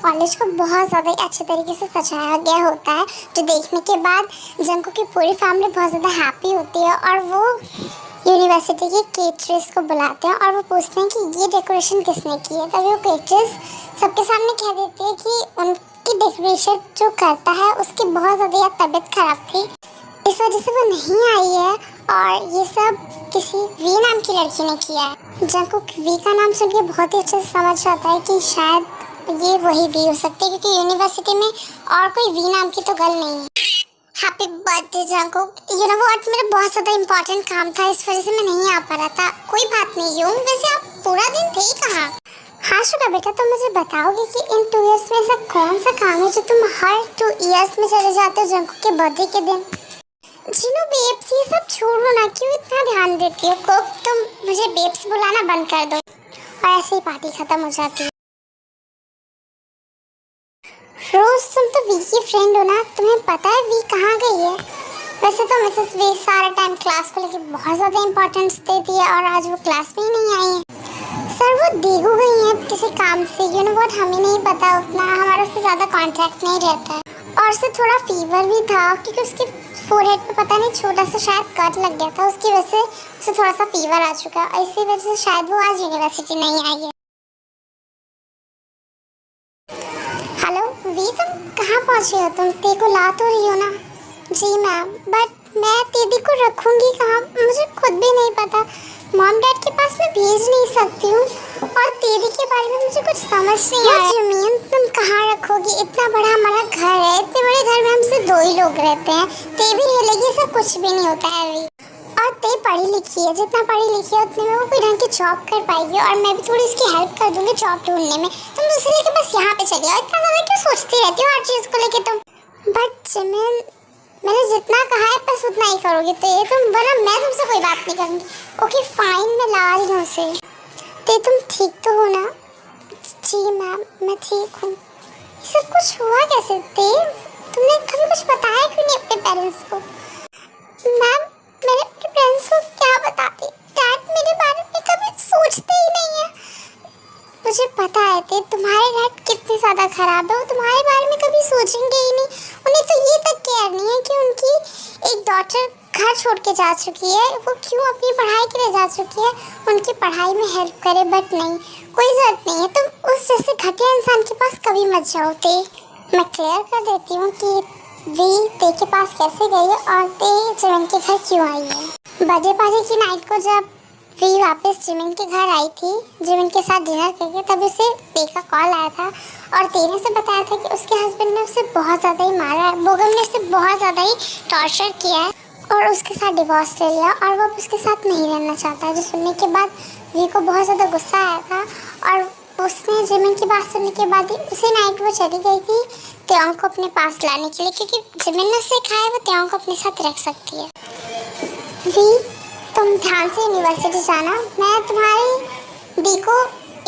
College को बहुत ज़्यादा अच्छे तरीके से सजाया गया होता है, जो देखने के बाद जंकुक की पूरी फैमिली बहुत ज़्यादा हैप्पी होती है और वो यूनिवर्सिटी के केटरर्स को बुलाते हैं और वो पूछते हैं कि ये डेकोरेशन किसने की है। तभी वो केटरर्स सबके सामने कह देते हैं कि उनकी डेकोरेशन जो करता है उसकी बहुत ज़्यादा तबीयत खराब थी, इस वजह से वो नहीं आई है और ये सब किसी वी नाम की लड़की ने किया है। जंकुक वी का नाम सुन के बहुत ही अच्छे से समझ आता है कि शायद ये वही वी हो सकती है, क्योंकि यूनिवर्सिटी में और कोई वी नाम की तो गर्ल नहीं है। Happy birthday Jungkook, you know what, मेरा बहुत ज़्यादा इंपॉर्टेंट काम था, इस वजह से मैं नहीं आ पा रहा था। कोई बात नहीं यूं, वैसे आप पूरा दिन थे ही कहाँ? हाँ शुक्र बेटा, तो मुझे बताओगे कि इन 2 इयर्स में ऐसा कौन सा काम है जो तुम हर 2 इयर्स में चले जाते हो जंकुक के बर्थडे के दिन? जिनो बेब्स, ये सब छोड़ो ना, क्यों इतना ध्यान देती हो? कोक, तुम मुझे बेब्स बुलाना बंद कर दो और ऐसे ही पार्टी खत्म हो जाती है। रोज तुम तो वी की फ्रेंड हो ना, तुम्हें पता है वी कहाँ गई है? वैसे तो मिसेस वी सारा टाइम क्लास को लेके बहुत ज़्यादा इंपॉर्टेंस देती है और आज वो क्लास में ही नहीं आई है। सर वो देगू गई है किसी काम से, यू नो व्हाट, हमें नहीं पता, उतना हमारा उससे ज़्यादा कॉन्टैक्ट नहीं रहता है। और उससे थोड़ा फीवर भी था क्योंकि उसके फोरहेड पे पता नहीं छोटा सा शायद कट लग गया था, उसकी वजह से उसे थोड़ा सा फीवर आ चुका है, इसी वजह से शायद वो आज यूनिवर्सिटी नहीं आई है। हेलो वी, तुम कहाँ पहुँचे हो? तुम ते को ला तो रही हो ना? जी मैम, बट मैं तेदी को रखूँगी कहाँ, मुझे खुद भी नहीं पता। मॉम डैड के पास मैं भेज नहीं सकती हूँ और तेदी के बारे में मुझे कुछ समझ नहीं आ रहा। जमीन तुम कहाँ रखोगी? इतना बड़ा हमारा घर है, इतने बड़े घर में हमसे 2 ही लोग रहते हैं, ते भी रह लेगी, ऐसा कुछ भी नहीं होता है अभी। और ते पढ़ी लिखी है, जितना पढ़ी लिखी है उतने में वो कोई ढंग की जॉब कर पाएगी और मैं भी थोड़ी उसकी हेल्प कर दूँगी जॉब ढूंढने में। तुम दूसरे लेके बस यहाँ पे चली आओ, इतना ज़्यादा क्यों सोचती रहती हो हर चीज़ को लेके तुम? बट जमीन, मैंने जितना कहा है बस उतना ही करोगी तो ये तुम, वरना मैं तुमसे कोई बात नहीं करूँगी। ओके फाइन, मैं ला रही हूँ उसे। ते तुम ठीक तो हो ना? जी मैम, मैं ठीक हूँ। सब कुछ हुआ कैसे? ते तुमने कभी कुछ बताया क्यों नहीं अपने पेरेंट्स को? मैम, मैंने अपने पेरेंट्स को क्या बताती? डैड मेरे बारे में कभी सोचते ही नहीं है। मुझे पता है ते, तुम्हारे डैड कितने ज़्यादा ख़राब है, वो तुम्हारे बारे में कभी सोचेंगे ही नहीं। उन्हें तो ये तक केयर नहीं है कि उनकी एक डॉटर घर छोड़ के जा चुकी है, वो क्यों अपनी पढ़ाई के लिए जा चुकी है, उनकी पढ़ाई में हेल्प करे। बट नहीं, कोई ज़रूरत नहीं है, तुम उस जैसे घटिया इंसान के पास कभी मत जाओ ते। मैं क्लियर कर देती हूँ कि वी ते के पास कैसे गई है और ते जिमिन के घर क्यों आई है। बर्थडे पार्टी की नाइट को जब वी वापस जिमिन के घर आई थी, जिमिन के साथ डिनर करके, तब उसे ते का कॉल आया था और ते ने उसे बताया था कि उसके हस्बैंड ने उसे बहुत ज़्यादा ही मारा है, बोगम ने उसे बहुत ज़्यादा ही टॉर्चर किया है और उसके साथ डिवोर्स ले लिया और वो उसके साथ नहीं रहना चाहता है। जो सुनने के बाद वी को बहुत ज़्यादा गुस्सा आया था और उसने जिमिन की बात सुनने के बाद ही उसी नाइट वो चली गई थी त्योंग को अपने पास लाने के लिए, क्योंकि जिमिन ने उसे कहा है वो त्योंग को अपने साथ रख सकती है। वी, तुम ध्यान से यूनिवर्सिटी जाना, मैं तुम्हारी दी को,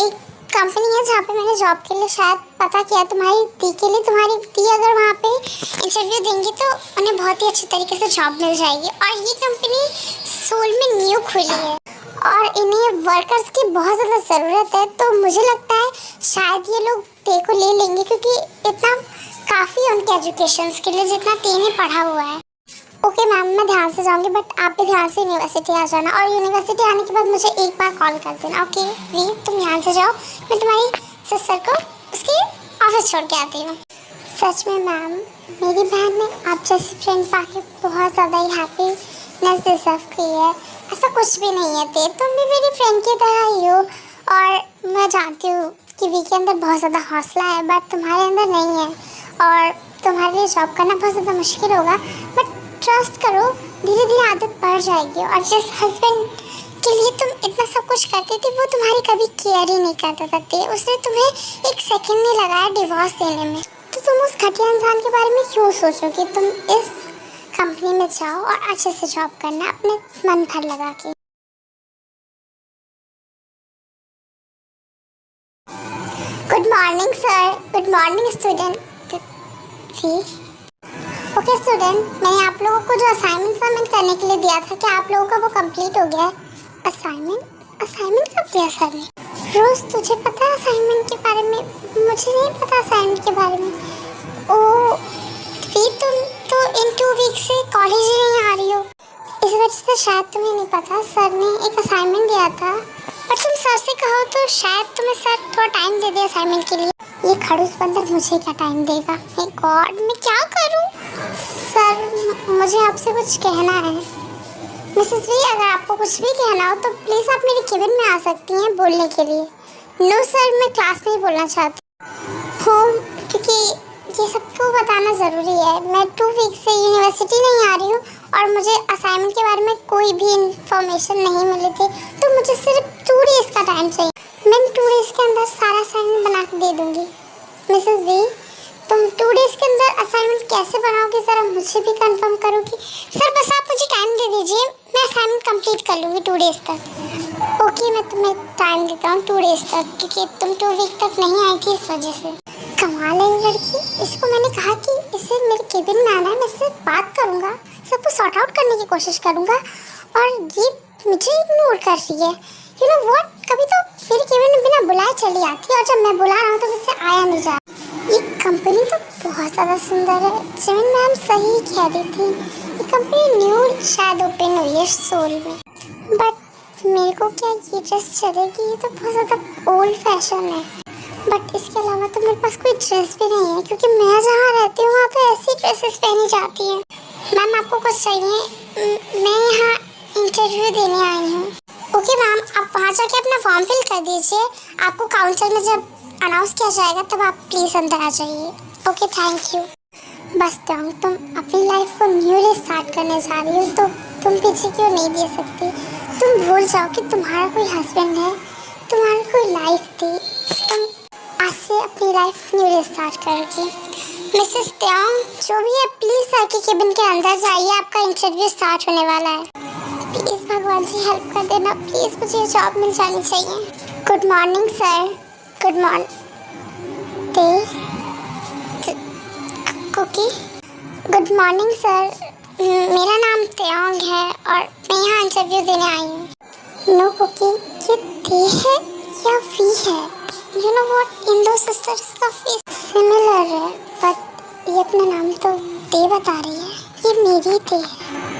एक कंपनी है जहाँ पे मैंने जॉब के लिए शायद पता किया तुम्हारी दी के लिए, तुम्हारी दी अगर वहाँ पे इंटरव्यू देंगी तो उन्हें बहुत ही अच्छे तरीके से जॉब मिल जाएगी। और ये कंपनी सोल में न्यू खुली है और इन्हें वर्कर्स की बहुत ज़्यादा ज़रूरत है, तो मुझे लगता है शायद ये लोग ते को ले लेंगे, क्योंकि इतना काफ़ी है उनके एजुकेशन के लिए जितना ते ने पढ़ा हुआ है। ओके मैम, मैं ध्यान से जाऊंगी, बट आप भी ध्यान से यूनिवर्सिटी आ जाना और यूनिवर्सिटी आने के बाद मुझे एक बार कॉल कर देना। ओके वी, तुम ध्यान से जाओ, मैं तुम्हारी सिस्टर को उसके ऑफिस छोड़ के आती हूँ। सच में मैम, मेरी बहन ने आप जैसी फ्रेंड पाके बहुत ज़्यादा ही हैप्पीनेस डिजर्व की है। ऐसा कुछ भी नहीं है ते, तुम भी मेरी फ्रेंड की तरह ही हो और मैं जानती हूँ कि वी के अंदर बहुत ज़्यादा हौसला है, बट तुम्हारे अंदर नहीं है और तुम्हारे लिए जॉब करना बहुत ज़्यादा मुश्किल होगा, बट ट्रस्ट करो, धीरे धीरे आदत बढ़ जाएगी। और जिस हस्बैंड के लिए तुम इतना सब कुछ करती थी वो तुम्हारी कभी केयर ही नहीं करता था, उसने तुम्हें एक सेकंड नहीं लगाया डिवोर्स देने में, तो तुम उस घटिया इंसान के बारे में क्यों सोचो कि तुम इस कंपनी में जाओ और अच्छे से जॉब करना अपने मन भर लगा के। Good morning sir. Good morning student. Okay student, मैंने आप लोगों को जो असाइनमेंट सबमिट करने के लिए दिया था, क्या आप लोगों का वो कंप्लीट हो गया है? असाइनमेंट कब दिया सर ने? रोज तुझे पता है असाइनमेंट के बारे में, मुझे नहीं पता असाइनमेंट के बारे में। ओ फिर तुम तो इन 2 वीक से कॉलेज ही नहीं आ रही हो, इस वजह से शायद तुम्हें नहीं पता सर ने एक असाइनमेंट दिया था। पर तुम सर से कहो तो शायद तुम्हें सर थोड़ा टाइम दे दे असाइनमेंट के लिए। ये खड़ूस बंदर मुझे क्या टाइम देगा? हे गॉड, मैं क्या करूं? सर मुझे आपसे कुछ कहना है। मिसेस वी, अगर आपको कुछ भी कहना हो तो प्लीज़ आप मेरे केबिन में आ सकती हैं बोलने के लिए। नो सर, मैं क्लास में ही बोलना चाहती हूँ क्योंकि ये सबको बताना ज़रूरी है। मैं 2 वीक से यूनिवर्सिटी नहीं आ रही हूँ और मुझे असाइनमेंट के बारे में कोई भी इंफॉर्मेशन नहीं मिली थी, तो मुझे सिर्फ 2 डेज़ का टाइम चाहिए। मैं 2 डेज़ के अंदर सारा असाइनमेंट बना के दे दूँगी। मिसेस वी, तुम 2 डेज़ के अंदर असाइनमेंट कैसे बनाओगे ज़रा मुझे भी कंफर्म करोगी? सर बस आप मुझे टाइम दे दीजिए, मैं असाइनमेंट कंप्लीट कर लूँगी 2 डेज़ तक। ओके, मैं तुम्हें टाइम देता हूँ 2 डेज़ तक, क्योंकि तुम 2 वीक तक नहीं आई थी इस वजह से। कमाल है ये लड़की, इसको मैंने कहा कि इसे मेरे केबिन में आना है, मैं इससे बात करूँगा, सबको सॉर्ट आउट करने की कोशिश करूँगा, और ये मुझे इग्नोर कर रही है। यू नो व्हाट, कभी तो मेरे केबिन में बिना बुलाए चली आती है और जब मैं बुला रहा हूँ तो मुझसे आया नहीं जा। ये कंपनी तो बहुत ज़्यादा सुंदर है, जिमिन मैम सही कह रही थी। ये कंपनी न्यू शायद ओपन हुई है सोल में, बट मेरे को क्या ये ड्रेस चलेगी? ये तो बहुत ज़्यादा ओल्ड फैशन है। बट इसके अलावा तो मेरे पास कोई ड्रेस भी नहीं है, क्योंकि मैं जहाँ रहती हूँ वहाँ तो ऐसी ड्रेसेस पहनी जाती हैं। मैम आपको कुछ चाहिए? मैं यहाँ इंटरव्यू देने आई हूँ। ओके मैम, आप वहाँ जाके अपना फॉर्म फिल कर दीजिए, आपको काउंटर में जब अनाउंस किया जाएगा तब आप प्लीज़ अंदर आ जाइए। Okay, thank you. बस तुम अपनी लाइफ को न्यू स्टार्ट करने जा रही हो, तो तुम पीछे क्यों नहीं दे सकती? तुम भूल जाओ कि तुम्हारा कोई हस्बैंड है, तुम्हारी कोई लाइफ थी, तुम आज से अपनी लाइफ न्यू स्टार्ट करोगी। मिसेस त्योंग, जो भी है प्लीज़ सर के केबिन के अंदर जाइए, आपका इंटरव्यू स्टार्ट होने वाला है। प्लीज़ भगवान जी हेल्प कर देना, प्लीज़ मुझे जॉब मिल जानी चाहिए। Good morning sir. Good morning Kuki. Good morning sir, मेरा नाम त्योंग है और मैं यहाँ इंटरव्यू देने आई हूँ। नो कुकी, ये ते है या वी है? यू नो व्हाट, इन दो सिस्टर्स का फेस सिमिलर है, बट ये अपना नाम तो ते बता रही है। ये मेरी ते है।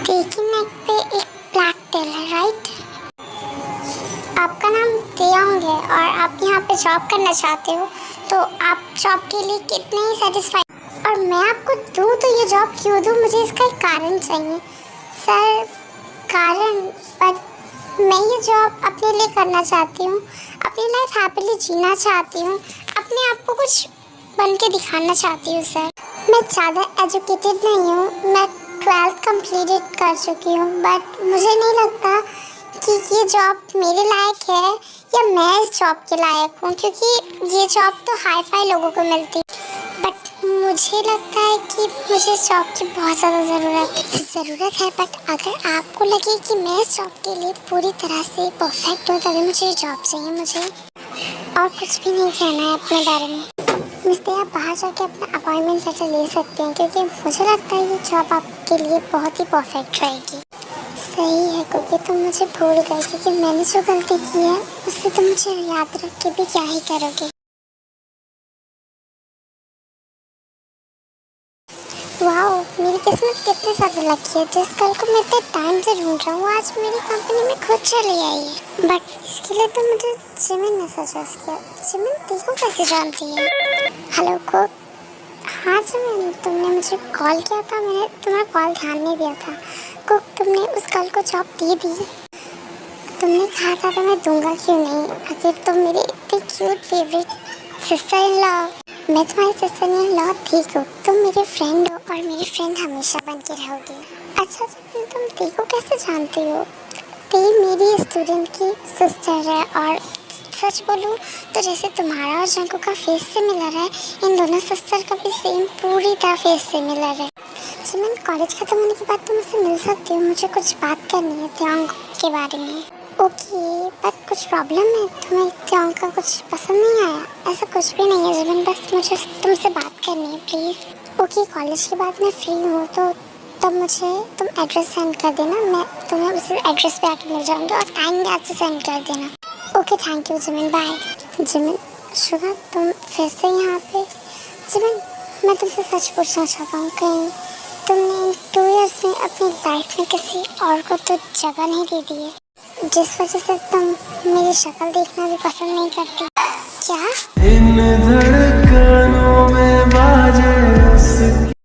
ते की नेक पे एक ब्लैक टेल है, राइट? आपका नाम त्योंग है और आप यहाँ पे जॉब करना चाहते हो, तो आप जॉब के लिए कितने ही सेटिस्फाइड, और मैं आपको दूँ तो ये जॉब क्यों दूँ? मुझे इसका एक कारण चाहिए सर। कारण? बट मैं ये जॉब अपने लिए करना चाहती हूँ, अपनी लाइफ हैप्पीली जीना चाहती हूँ, अपने आप को कुछ बन के दिखाना चाहती हूँ सर। मैं ज़्यादा एजुकेटेड नहीं हूँ, मैं 12th कंप्लीटेड कर चुकी हूँ, बट मुझे नहीं लगता कि ये जॉब मेरे लायक है या मैं इस जॉब के लायक हूँ, क्योंकि ये जॉब तो हाई फाई लोगों को मिलती है, बट मुझे लगता है कि मुझे इस जॉब की बहुत ज़्यादा ज़रूरत है। बट अगर आपको लगे कि मैं इस जॉब के लिए पूरी तरह से परफेक्ट हूँ, तभी मुझे ये जॉब चाहिए। मुझे और कुछ भी नहीं कहना है अपने बारे में। मिस्टर, आप बाहर जाके अपना अपॉइंटमेंट लेटर ले सकते हैं, क्योंकि मुझे लगता है ये जॉब आपके लिए बहुत ही परफेक्ट रहेगी। सही है, क्योंकि तुम मुझे भूल गए, क्योंकि मैंने जो गलती की है उससे तुम मुझे याद रख के भी क्या ही करोगे। वाओ, मेरी किस्मत कितनी ज़्यादा लकी है, जिस कल को मैं इतने टाइम से ढूंढ रहा हूँ आज मेरी कंपनी में खुद चली आई है। बट इसके लिए तो मुझे जिमिन ने सजेस्ट किया। जिमिन देखो कैसे जानती है। Hello cook. हाँ जिमिन, तुमने मुझे कॉल किया था, मैंने तुम्हारा कॉल ध्यान नहीं दिया था। कुक, तुमने उस कल को जॉब दे दी? तुमने कहा था तो मैं दूंगा क्यों नहीं, आखिर तुम मेरी इतनी cute favourite sister in law. मैं तुम्हारी सिस्टर इन लॉ ठीक हो, तुम मेरे फ्रेंड हो और मेरी फ्रेंड हमेशा बन के रहोगी। अच्छा तो तुम देखो कैसे जानती हो? ते मेरी स्टूडेंट की सिस्टर है, और सच बोलूँ तो जैसे तुम्हारा और जंको का फेस सिमिलर है, इन दोनों सिस्टर का भी सेम पूरी तरह फेस सिमिलर है। जिमिन, कॉलेज खत्म होने के बाद तुम मुझसे मिल सकती हो, मुझे कुछ बात करनी है त्योंग के बारे में। ओके, बट कुछ प्रॉब्लम है? तुम्हें त्योंग का कुछ पसंद नहीं आया? ऐसा कुछ भी नहीं है जिमिन, बस मुझे तुमसे बात करनी है प्लीज़। ओके, कॉलेज के बाद मैं फ्री हूँ, तो तब मुझे तुम एड्रेस सेंड कर देना, मैं तुम्हें उस एड्रेस पे आके मिल जाऊँगी, और टाइम याद से सेंड कर देना। Okay thank you Jimin, bye. Jimin, Shubha तुम फिर से यहाँ पे? जिमिन, मैं तुमसे सच पूछना चाहता हूँ, कहीं तुमने इन 2 इयर्स में अपनी लाइफ में किसी और को तो जगह नहीं दे दी है, जिस वजह से तुम मेरी शक्ल देखना भी पसंद नहीं करती क्या? इन धड़कनों में बाजे